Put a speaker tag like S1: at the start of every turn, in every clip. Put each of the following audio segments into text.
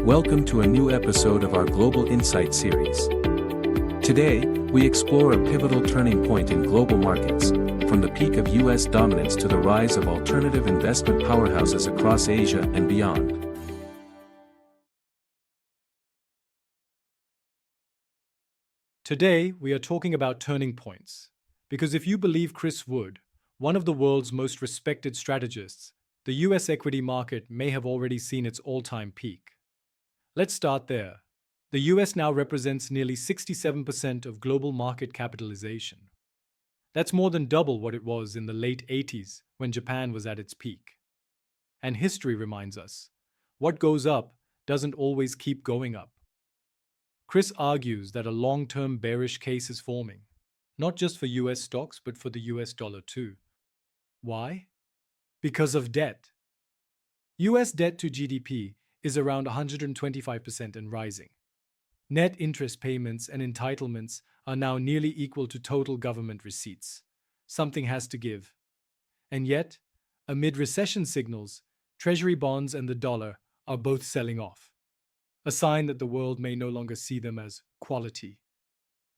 S1: Welcome to a new episode of our Global Insight series. Today, we explore a pivotal turning point in global markets, from the peak of U.S. dominance to the rise of alternative investment powerhouses across Asia and beyond.
S2: Today, we are talking about turning points. Because if you believe Chris Wood, one of the world's most respected strategists, the US equity market may have already seen its all-time peak. Let's start there. The US now represents nearly 67% of global market capitalization. That's more than double what it was in the late 80s when Japan was at its peak. And history reminds us, what goes up doesn't always keep going up. Chris argues that a long-term bearish case is forming, not just for US stocks, but for the US dollar too. Why? Because of debt. US debt to GDP is around 125% and rising. Net interest payments and entitlements are now nearly equal to total government receipts. Something has to give. And yet, amid recession signals, Treasury bonds and the dollar are both selling off, a sign that the world may no longer see them as quality.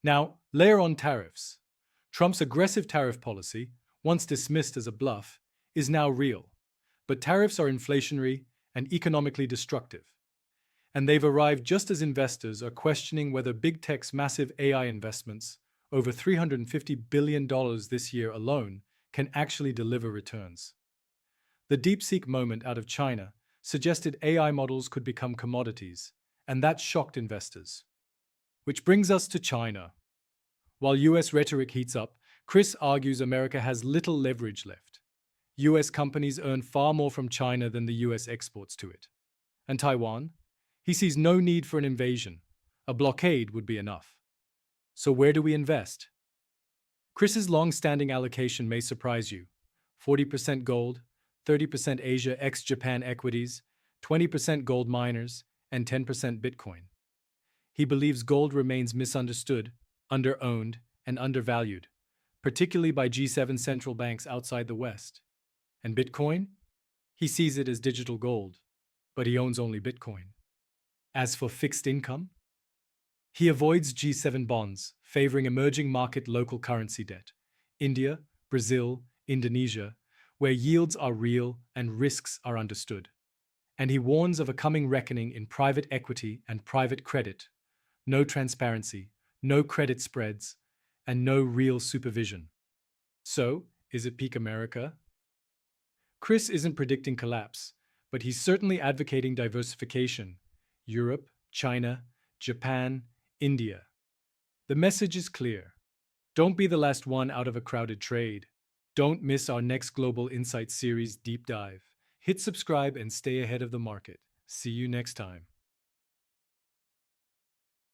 S2: Now, layer on tariffs. Trump's aggressive tariff policy, once dismissed as a bluff, is now real. But tariffs are inflationary and economically destructive. And they've arrived just as investors are questioning whether big tech's massive AI investments, over $350 billion this year alone, can actually deliver returns. The DeepSeek moment out of China suggested AI models could become commodities, and that shocked investors. Which brings us to China. While US rhetoric heats up, Chris argues America has little leverage left. US companies earn far more from China than the US exports to it. And Taiwan? He sees no need for an invasion. A blockade would be enough. So where do we invest? Chris's long-standing allocation may surprise you. 40% gold, 30% Asia ex-Japan equities, 20% gold miners, and 10% Bitcoin. He believes gold remains misunderstood, under-owned, and undervalued, particularly by G7 central banks outside the West. And Bitcoin? He sees it as digital gold, but he owns only Bitcoin. As for fixed income, he avoids G7 bonds, favoring emerging market local currency debt, India, Brazil, Indonesia, where yields are real and risks are understood. And he warns of a coming reckoning in private equity and private credit. No transparency, no credit spreads, and no real supervision. So, is it peak America? Chris isn't predicting collapse, but he's certainly advocating diversification. Europe, China, Japan, India. The message is clear. Don't be the last one out of a crowded trade. Don't miss our next Global Insight series deep dive. Hit subscribe and stay ahead of the market. See you next time.